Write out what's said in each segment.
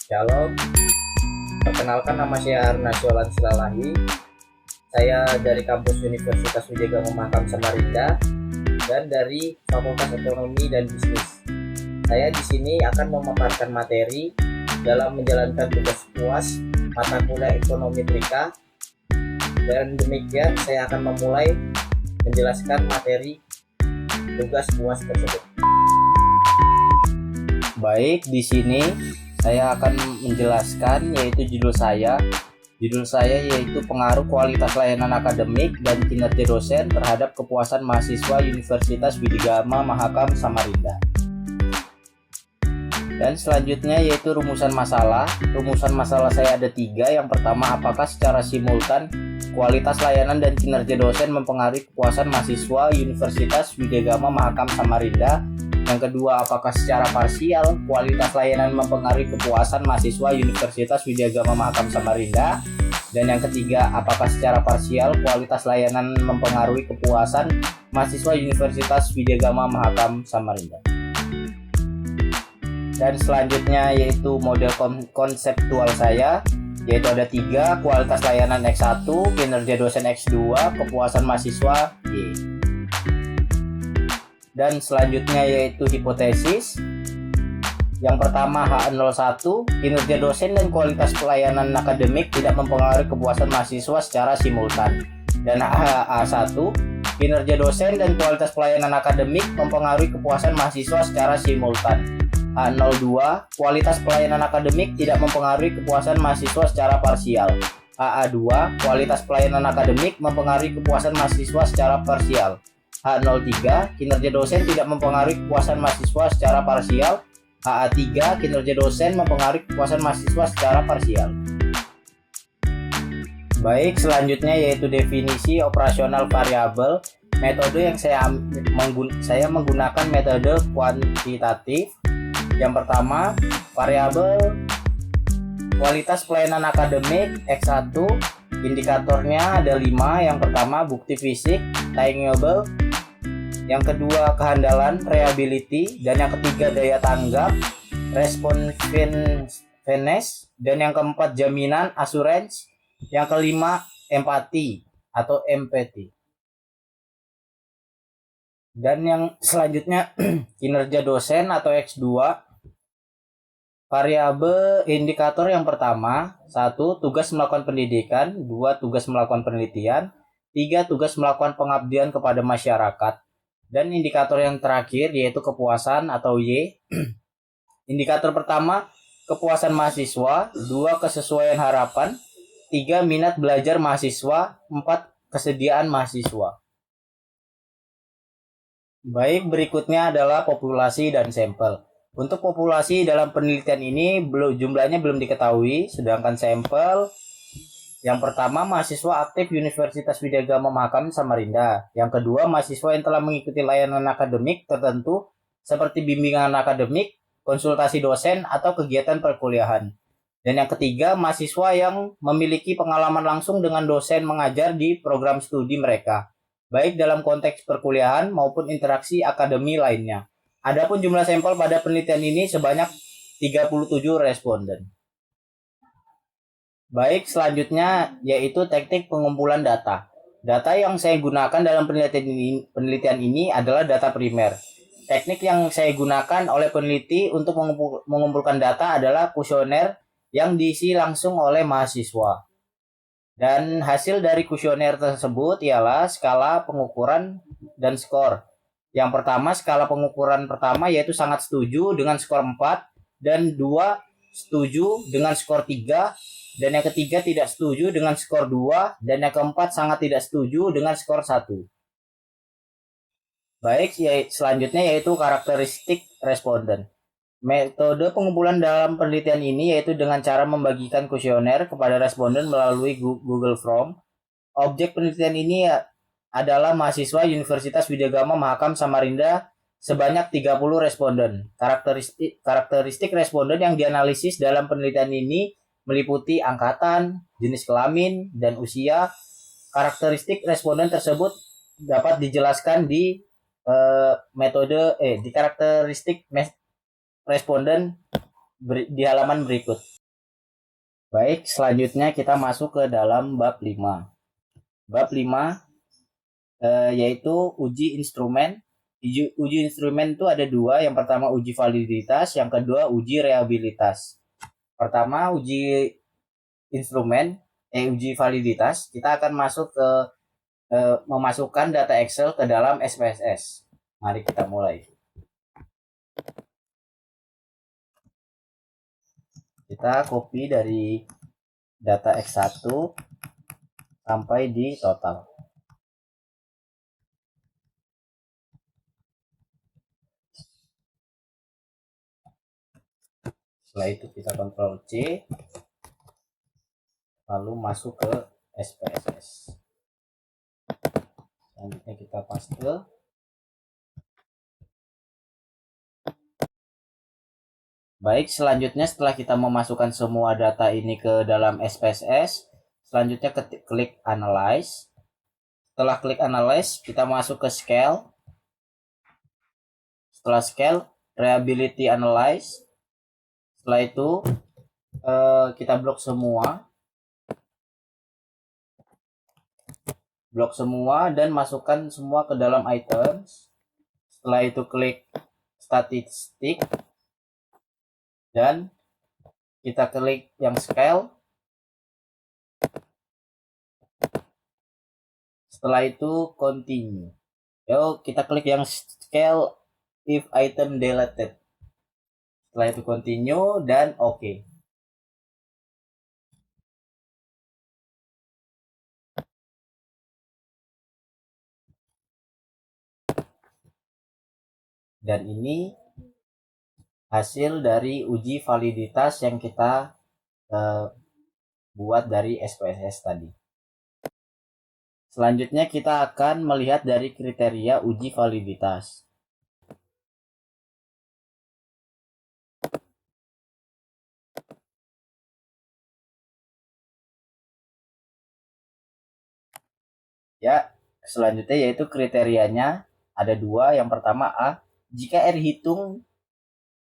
Shalom, perkenalkan nama saya Arnasyolan Silalahi. Saya dari kampus Universitas Widyagama Mahakam Samarinda dan dari Fakultas Ekonomi dan Bisnis. Saya di sini akan memaparkan materi dalam menjalankan tugas UAS mata kuliah Ekonomi Trika, dan demikian saya akan memulai menjelaskan materi tugas UAS tersebut. Baik, di sini saya akan menjelaskan yaitu judul saya yaitu pengaruh kualitas layanan akademik dan kinerja dosen terhadap kepuasan mahasiswa Universitas Widyagama Mahakam Samarinda. Dan selanjutnya yaitu rumusan masalah. Rumusan masalah saya ada 3. Yang pertama, apakah secara simultan kualitas layanan dan kinerja dosen mempengaruhi kepuasan mahasiswa Universitas Widyagama Mahakam Samarinda? Yang kedua, apakah secara parsial kualitas layanan mempengaruhi kepuasan mahasiswa Universitas Widyagama Mahakam Samarinda? Dan yang ketiga, apakah secara parsial kualitas layanan mempengaruhi kepuasan mahasiswa Universitas Widyagama Mahakam Samarinda? Dan selanjutnya yaitu model konseptual saya, yaitu ada 3, kualitas layanan X1, kinerja dosen X2, kepuasan mahasiswa Y. Dan selanjutnya yaitu hipotesis. Yang pertama, H01, kinerja dosen dan kualitas pelayanan akademik tidak mempengaruhi kepuasan mahasiswa secara simultan. Dan H1, kinerja dosen dan kualitas pelayanan akademik mempengaruhi kepuasan mahasiswa secara simultan. H02, kualitas pelayanan akademik tidak mempengaruhi kepuasan mahasiswa secara parsial. HA2, kualitas pelayanan akademik mempengaruhi kepuasan mahasiswa secara parsial. H03, kinerja dosen tidak mempengaruhi kepuasan mahasiswa secara parsial. HA3, kinerja dosen mempengaruhi kepuasan mahasiswa secara parsial. Baik, selanjutnya yaitu definisi operasional variabel. Metode yang saya menggunakan metode kuantitatif. Yang pertama, variabel kualitas pelayanan akademik X1, indikatornya ada 5. Yang pertama, bukti fisik, tangible. Yang kedua, kehandalan, reliability. Dan yang ketiga, daya tanggap, responsiveness. Dan yang keempat, jaminan, assurance. Yang kelima, empati atau empathy. Dan yang selanjutnya, kinerja dosen atau X2. Variabel indikator yang pertama, 1. Tugas melakukan pendidikan. 2. Tugas melakukan penelitian. 3. Tugas melakukan pengabdian kepada masyarakat. Dan indikator yang terakhir yaitu kepuasan atau Y. Indikator pertama, kepuasan mahasiswa. 2. Kesesuaian harapan. 3. Minat belajar mahasiswa. 4. Kesediaan mahasiswa. Baik, berikutnya adalah populasi dan sampel. Untuk populasi dalam penelitian ini jumlahnya belum diketahui, sedangkan sampel yang pertama, mahasiswa aktif Universitas Widyagama Mahakam Samarinda. Yang kedua, mahasiswa yang telah mengikuti layanan akademik tertentu seperti bimbingan akademik, konsultasi dosen, atau kegiatan perkuliahan. Dan yang ketiga, mahasiswa yang memiliki pengalaman langsung dengan dosen mengajar di program studi mereka, baik dalam konteks perkuliahan maupun interaksi akademi lainnya. Adapun jumlah sampel pada penelitian ini sebanyak 37 responden. Baik, selanjutnya yaitu teknik pengumpulan data. Data yang saya gunakan dalam penelitian ini adalah data primer. Teknik yang saya gunakan oleh peneliti untuk mengumpulkan data adalah kuesioner yang diisi langsung oleh mahasiswa. Dan hasil dari kuesioner tersebut ialah skala pengukuran dan skor. Yang pertama, skala pengukuran pertama yaitu sangat setuju dengan skor 4, dan 2 setuju dengan skor 3, dan yang ketiga tidak setuju dengan skor 2, dan yang keempat sangat tidak setuju dengan skor 1. Baik, selanjutnya yaitu karakteristik responden. Metode pengumpulan dalam penelitian ini yaitu dengan cara membagikan kuesioner kepada responden melalui Google Form. Objek penelitian ini adalah mahasiswa Universitas Widyagama Mahakam Samarinda sebanyak 30 responden. Karakteristik responden yang dianalisis dalam penelitian ini meliputi angkatan, jenis kelamin, dan usia. Karakteristik responden tersebut dapat dijelaskan di karakteristik responden di halaman berikut. Baik, selanjutnya kita masuk ke dalam bab 5. Bab 5 yaitu uji instrumen. Uji instrumen itu ada dua, yang pertama uji validitas, yang kedua uji reliabilitas. Pertama uji instrumen, uji validitas, kita akan masuk ke memasukkan data Excel ke dalam SPSS. Mari kita mulai. Kita copy dari data X1 sampai di total. Setelah itu kita Ctrl C, lalu masuk ke SPSS. Selanjutnya kita paste. Baik, selanjutnya setelah kita memasukkan semua data ini ke dalam SPSS, selanjutnya klik Analyze. Setelah klik Analyze, kita masuk ke Scale. Setelah Scale, Reliability Analyze. Setelah itu kita blok semua dan masukkan semua ke dalam items. Setelah itu klik statistik dan kita klik yang scale. Setelah itu continue. Yuk kita klik yang scale if item deleted. Setelah itu continue dan oke. Dan ini hasil dari uji validitas yang kita buat dari SPSS tadi. Selanjutnya kita akan melihat dari kriteria uji validitas. Ya, selanjutnya yaitu kriterianya ada dua. Yang pertama A, jika R hitung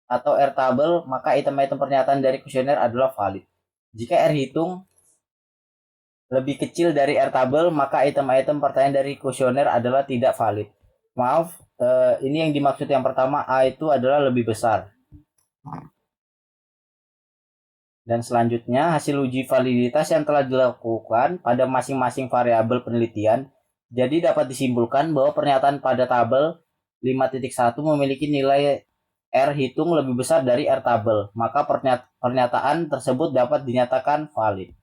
atau R tabel, maka item-item pernyataan dari kuesioner adalah valid. Jika R hitung lebih kecil dari R tabel, maka item-item pertanyaan dari kuesioner adalah tidak valid. Maaf, ini yang dimaksud yang pertama A itu adalah lebih besar. Dan selanjutnya hasil uji validitas yang telah dilakukan pada masing-masing variabel penelitian. Jadi dapat disimpulkan bahwa pernyataan pada tabel 5.1 memiliki nilai R hitung lebih besar dari R tabel, maka pernyataan tersebut dapat dinyatakan valid.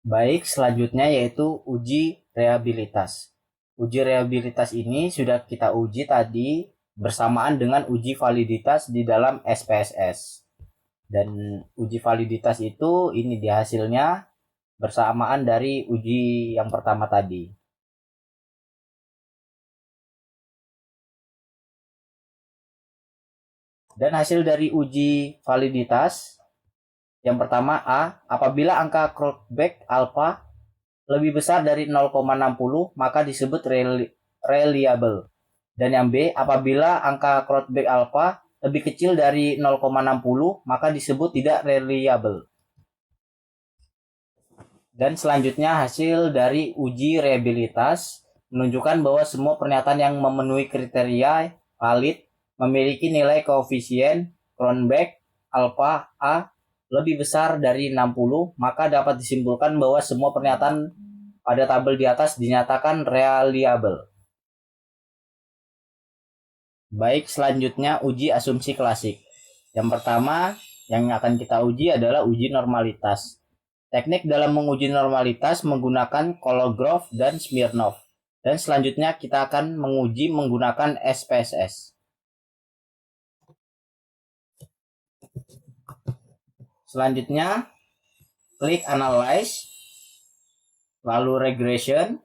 Baik, selanjutnya yaitu uji reliabilitas. Uji reliabilitas ini sudah kita uji tadi bersamaan dengan uji validitas di dalam SPSS. Dan uji validitas itu ini dia hasilnya bersamaan dari uji yang pertama tadi. Dan hasil dari uji validitas yang pertama A, apabila angka crowdback alpha lebih besar dari 0,60 maka disebut reliable. Dan yang B, apabila angka crowdback alpha lebih kecil dari 0,60 maka disebut tidak reliable. Dan selanjutnya hasil dari uji reliabilitas menunjukkan bahwa semua pernyataan yang memenuhi kriteria valid memiliki nilai koefisien Cronbach alpha A lebih besar dari 60, maka dapat disimpulkan bahwa semua pernyataan pada tabel di atas dinyatakan reliable. Baik, selanjutnya uji asumsi klasik. Yang pertama yang akan kita uji adalah uji normalitas. Teknik dalam menguji normalitas menggunakan Kologrov dan Smirnov. Dan selanjutnya kita akan menguji menggunakan SPSS. Selanjutnya, klik Analyze, lalu Regression,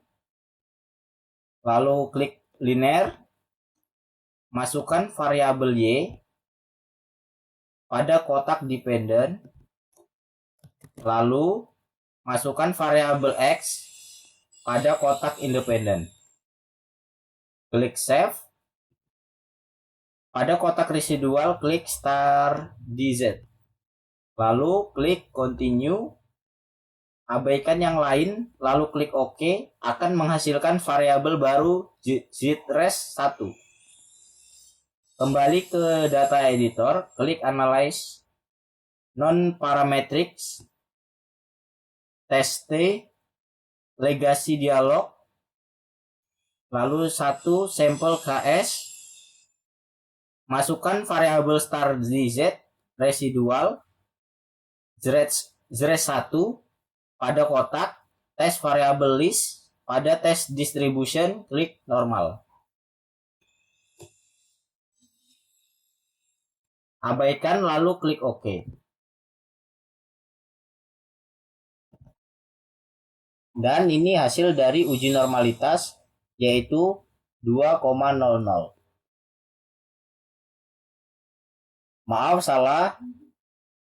lalu klik Linear, masukkan variabel Y pada kotak dependent, lalu masukkan variabel X pada kotak independent. Klik Save. Pada kotak residual, klik Star DZ. lalu klik continue, abaikan yang lain, lalu klik OK, akan menghasilkan variabel baru zres1. Kembali ke data editor, klik analyze non-parametrics, test, legacy dialog, lalu 1 sampel KS, masukkan variabel star z residual zres1 pada kotak, tes variabel list pada tes distribution, klik normal. Abaikan lalu klik OK. Dan ini hasil dari uji normalitas, yaitu 2,00. Maaf, salah.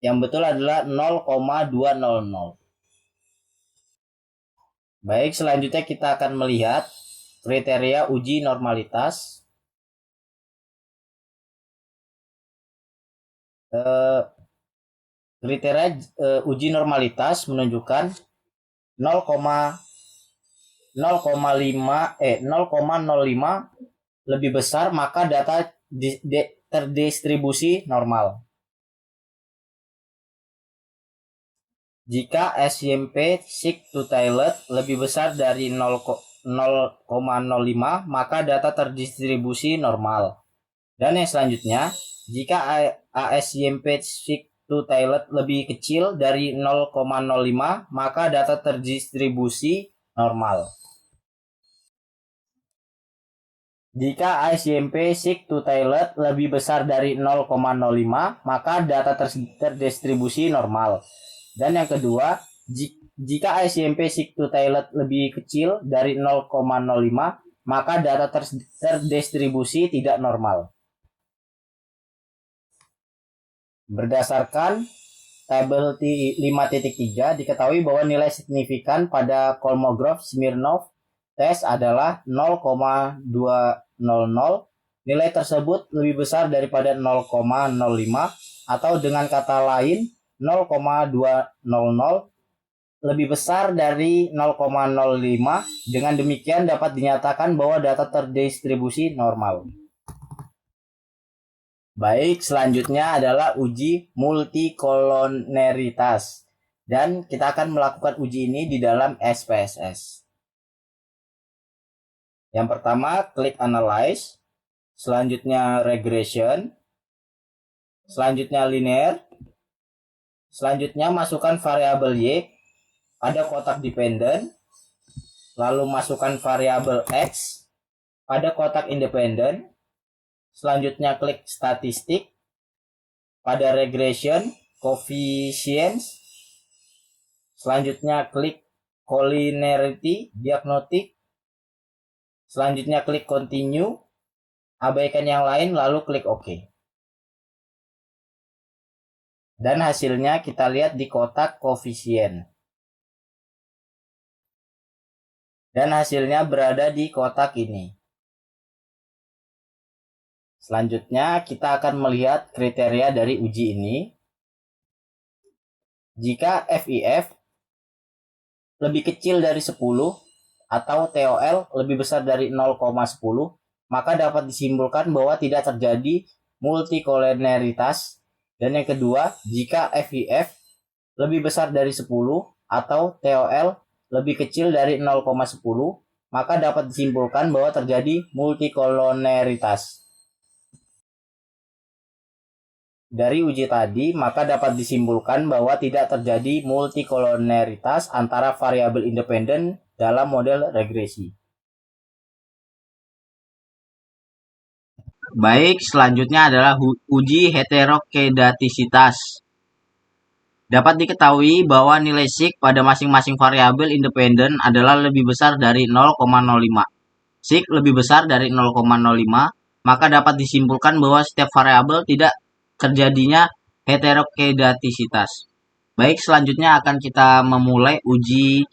Yang betul adalah 0,200. Baik, selanjutnya kita akan melihat kriteria uji normalitas. Kriteria uji normalitas menunjukkan 0,05 lebih besar, maka data terdistribusi normal. Jika SYMP seek to tilde lebih besar dari 0,05, maka data terdistribusi normal. Dan yang selanjutnya, jika ASYMP seek to tilde lebih kecil dari 0,05, maka data terdistribusi normal. Jika ASYMP seek to tilde lebih besar dari 0,05, maka data terdistribusi normal. Dan yang kedua, jika ASYMP seek to tilde lebih kecil dari 0,05, maka data terdistribusi tidak normal. Berdasarkan tabel 5.3, diketahui bahwa nilai signifikan pada Kolmogorov Smirnov tes adalah 0,200. Nilai tersebut lebih besar daripada 0,05, atau dengan kata lain 0,200 lebih besar dari 0,05. Dengan demikian dapat dinyatakan bahwa data terdistribusi normal. Baik, selanjutnya adalah uji multikoloneritas. Dan kita akan melakukan uji ini di dalam SPSS. Yang pertama, klik analyze. Selanjutnya regression. Selanjutnya linear. Selanjutnya masukkan variabel Y pada kotak dependent. Lalu masukkan variabel X pada kotak independent. Selanjutnya klik statistik. Pada regression, coefficients. Selanjutnya klik collinearity, diagnostic. Selanjutnya klik continue. Abaikan yang lain lalu klik OK. Dan hasilnya kita lihat di kotak koefisien. Dan hasilnya berada di kotak ini. Selanjutnya kita akan melihat kriteria dari uji ini. Jika FIF lebih kecil dari 10 atau TOL lebih besar dari 0,10, maka dapat disimpulkan bahwa tidak terjadi multikoloneritas. Dan yang kedua, jika FIF lebih besar dari 10 atau TOL lebih kecil dari 0,10, maka dapat disimpulkan bahwa terjadi multikoloneritas. Dari uji tadi, maka dapat disimpulkan bahwa tidak terjadi multikoloneritas antara variabel independen dalam model regresi. Baik, selanjutnya adalah uji heterokedatisitas. Dapat diketahui bahwa nilai sig pada masing-masing variabel independen adalah lebih besar dari 0,05. Sig lebih besar dari 0,05, maka dapat disimpulkan bahwa setiap variabel tidak terjadinya heterokedatisitas. Baik, selanjutnya akan kita memulai uji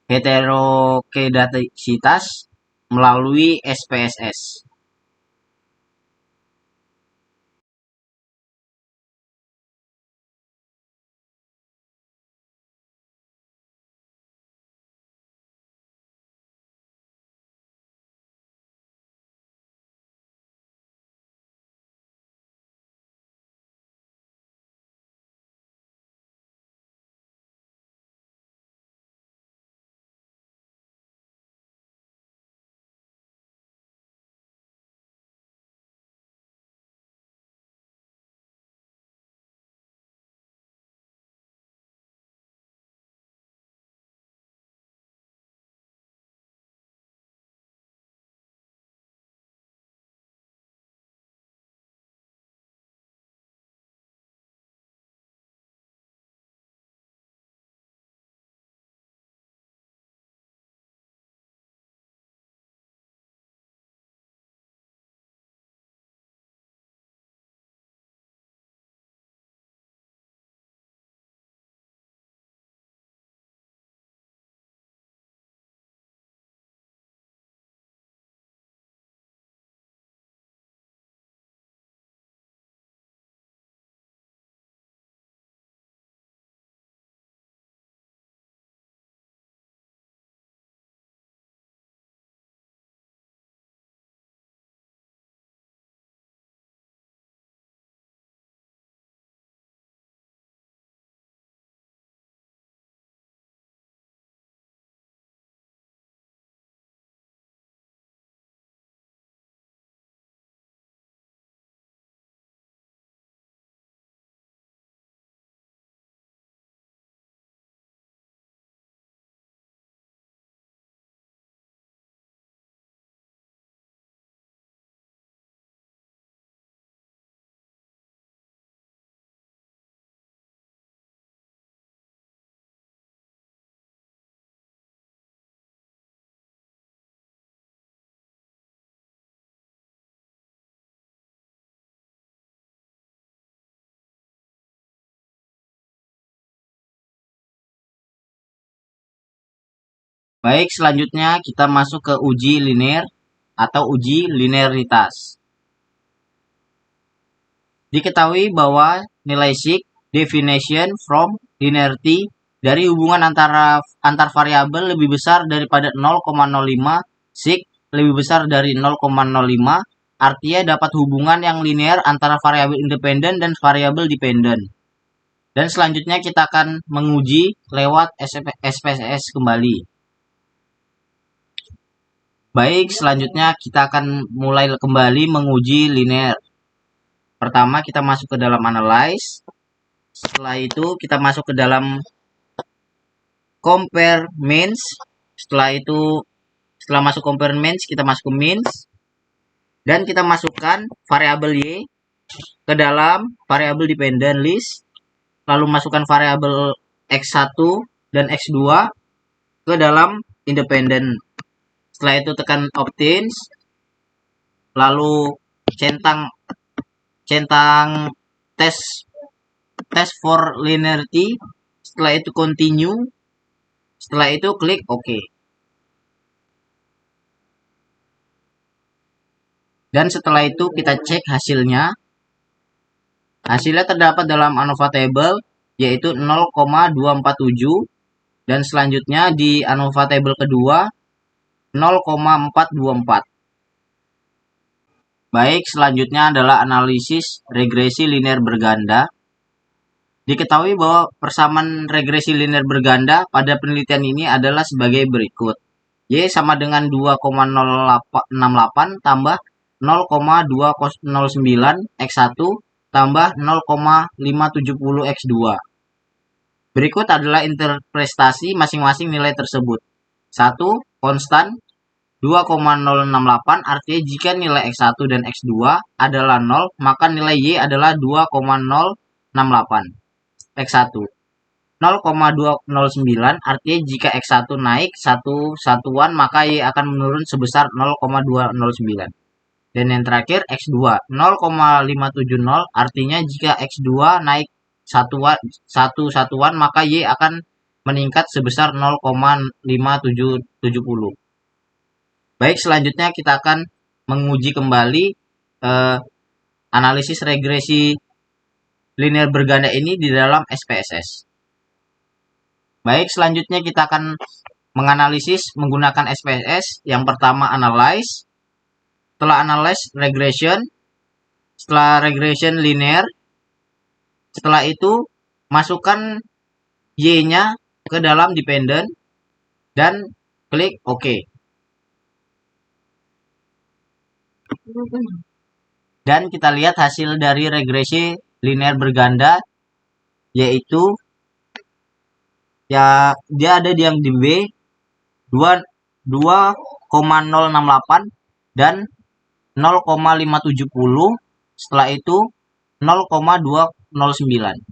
heterokedatisitas melalui SPSS. Baik, selanjutnya kita masuk ke uji linear atau uji linearitas. Diketahui bahwa nilai sig definition from linearity dari hubungan antar variabel lebih besar daripada 0,05, sig lebih besar dari 0,05, artinya dapat hubungan yang linear antara variabel independen dan variabel dependen. Dan selanjutnya kita akan menguji lewat SPSS kembali. Baik, selanjutnya kita akan mulai kembali menguji linear. Pertama kita masuk ke dalam analyze. Setelah itu kita masuk ke dalam compare means. Setelah masuk compare means, kita masuk ke means. Dan kita masukkan variabel Y ke dalam variabel dependent list. Lalu masukkan variabel X1 dan X2 ke dalam independent. Setelah itu tekan obtains. Lalu centang test for linearity. Setelah itu continue. Setelah itu klik OK. Dan setelah itu kita cek hasilnya. Hasilnya terdapat dalam ANOVA table yaitu 0,247 dan selanjutnya di ANOVA table kedua 0,424. Baik, selanjutnya adalah analisis regresi linear berganda. Diketahui bahwa persamaan regresi linear berganda pada penelitian ini adalah sebagai berikut. Y sama dengan 2,068 tambah 0,209 X1 tambah 0,570 X2. Berikut adalah interpretasi masing-masing nilai tersebut. 1. Konstan 2,068, artinya jika nilai X1 dan X2 adalah 0, maka nilai Y adalah 2,068 X1. 0,209, artinya jika X1 naik satu satuan, maka Y akan menurun sebesar 0,209. Dan yang terakhir X2, 0,570, artinya jika X2 naik satu satuan, maka Y akan meningkat sebesar 0,570. Baik, selanjutnya kita akan menguji kembali analisis regresi linear berganda ini di dalam SPSS. Baik, selanjutnya kita akan menganalisis menggunakan SPSS. Yang pertama analyze. Setelah analyze regression. Setelah regression linear. Setelah itu masukkan Y-nya ke dalam dependent dan klik OK. Dan kita lihat hasil dari regresi linear berganda yaitu ya dia ada di yang di B 2,068 dan 0,570, setelah itu 0,209.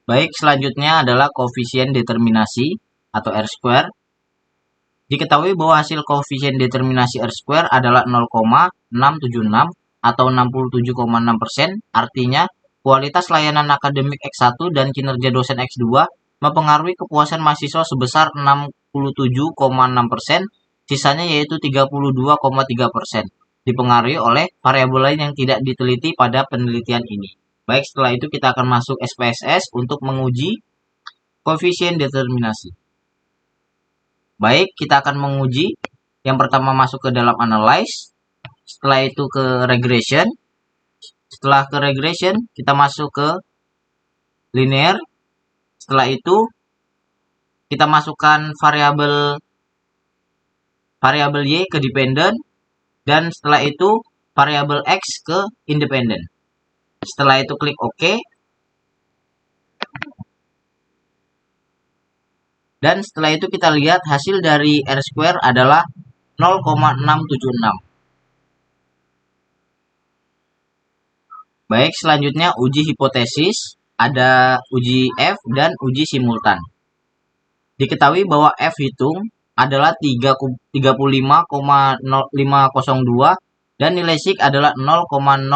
Baik, selanjutnya adalah koefisien determinasi atau R-square. Diketahui bahwa hasil koefisien determinasi R-square adalah 0,676 atau 67,6%, artinya kualitas layanan akademik X1 dan kinerja dosen X2 mempengaruhi kepuasan mahasiswa sebesar 67,6%, sisanya yaitu 32,3%, dipengaruhi oleh variabel lain yang tidak diteliti pada penelitian ini. Baik, setelah itu kita akan masuk SPSS untuk menguji koefisien determinasi. Baik, kita akan menguji yang pertama masuk ke dalam analyze, setelah itu ke regression. Setelah ke regression, kita masuk ke linear. Setelah itu kita masukkan variabel Y ke dependent, dan setelah itu variabel X ke independent. Setelah itu klik OK. Dan setelah itu kita lihat hasil dari R-square adalah 0,676. Baik, selanjutnya uji hipotesis. Ada uji F dan uji simultan. Diketahui bahwa F hitung adalah 35,502 dan nilai sig adalah 0,000.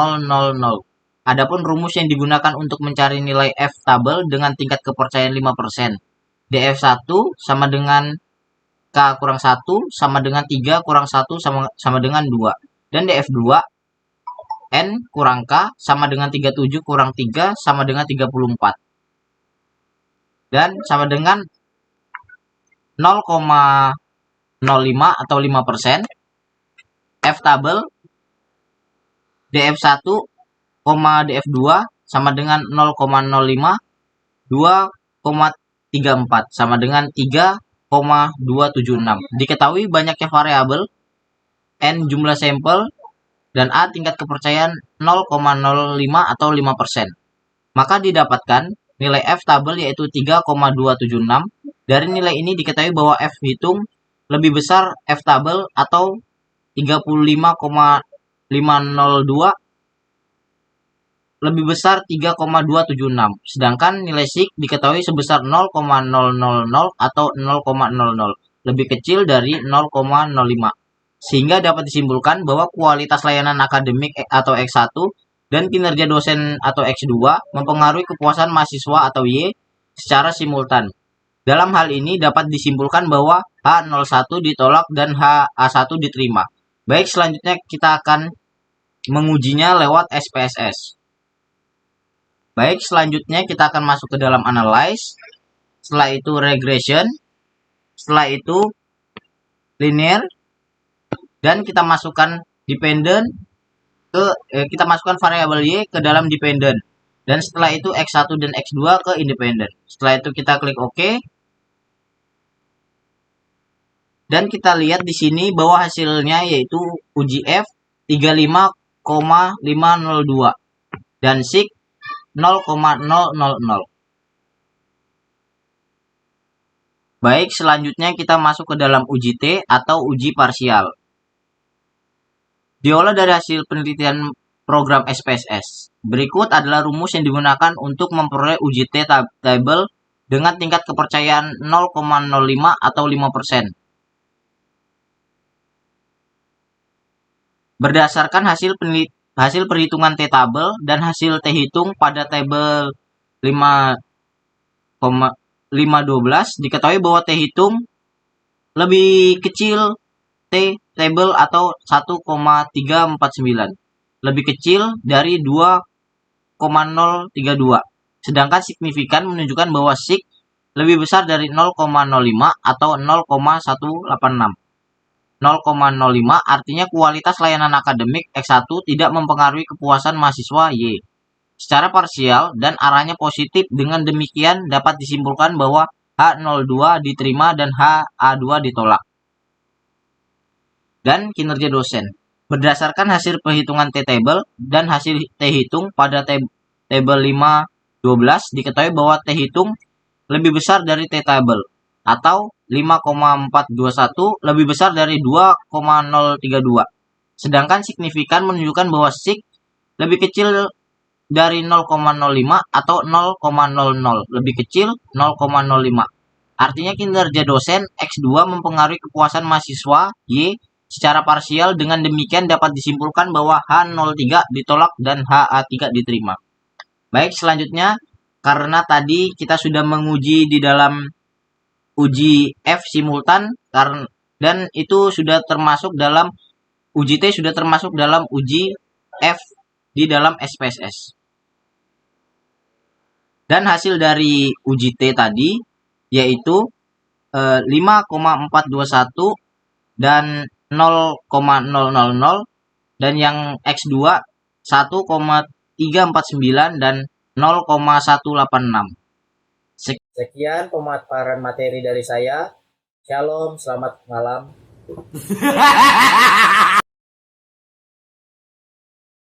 Adapun rumus yang digunakan untuk mencari nilai F tabel dengan tingkat kepercayaan 5%. DF1 sama dengan K kurang 1 sama dengan 3 kurang 1 sama dengan 2. Dan DF2 N kurang K sama dengan 37 kurang 3 sama dengan 34. Dan sama dengan 0,05 atau 5%. F tabel DF1, DF2 sama dengan 0,05, 2,34 sama dengan 3,276. Diketahui banyaknya variabel, N jumlah sampel, dan A tingkat kepercayaan 0,05 atau 5%. Maka didapatkan nilai F tabel yaitu 3,276. Dari nilai ini diketahui bahwa F hitung lebih besar F tabel atau 35,502 lebih besar 3,276. Sedangkan nilai sig diketahui sebesar 0,000 atau 0,00, lebih kecil dari 0,05. Sehingga dapat disimpulkan bahwa kualitas layanan akademik atau X1 dan kinerja dosen atau X2 mempengaruhi kepuasan mahasiswa atau Y secara simultan. Dalam hal ini dapat disimpulkan bahwa H01 ditolak dan HA1 diterima. Baik, selanjutnya kita akan mengujinya lewat SPSS. Baik, selanjutnya kita akan masuk ke dalam analyze. Setelah itu regression. Setelah itu linear. Dan kita masukkan dependent kita masukkan variabel Y ke dalam dependent. Dan setelah itu X1 dan X2 ke independent. Setelah itu kita klik OK. Dan kita lihat di sini bahwa hasilnya yaitu uji F 35,502 dan sig 0,000. Baik, selanjutnya kita masuk ke dalam uji T atau uji parsial. Diolah dari hasil penelitian program SPSS. Berikut adalah rumus yang digunakan untuk memperoleh uji T table dengan tingkat kepercayaan 0,05 atau 5%. Berdasarkan hasil perhitungan T table dan hasil T hitung pada tabel 5,12 diketahui bahwa T hitung lebih kecil T table atau 1,349, lebih kecil dari 2,032. Sedangkan signifikan menunjukkan bahwa sig lebih besar dari 0,05 atau 0,186. 0,05 artinya kualitas layanan akademik X1 tidak mempengaruhi kepuasan mahasiswa Y secara parsial dan arahnya positif. Dengan demikian dapat disimpulkan bahwa H02 diterima dan HA2 ditolak. Dan kinerja dosen. Berdasarkan hasil perhitungan T-table dan hasil T-hitung pada table 512 diketahui bahwa T-hitung lebih besar dari T-table atau 5,421 lebih besar dari 2,032. Sedangkan signifikan menunjukkan bahwa sig lebih kecil dari 0,05 atau 0,00, lebih kecil 0,05. Artinya kinerja dosen X2 mempengaruhi kepuasan mahasiswa Y secara parsial. Dengan demikian dapat disimpulkan bahwa H03 ditolak dan HA3 diterima. Baik, selanjutnya karena tadi kita sudah menguji di dalam uji F simultan dan itu sudah termasuk dalam uji T sudah termasuk dalam uji F di dalam SPSS. Dan hasil dari uji T tadi yaitu 5,421 dan 0,000 dan yang X2 1,349 dan 0,186. Sekian pemaparan materi dari saya. Shalom, selamat malam.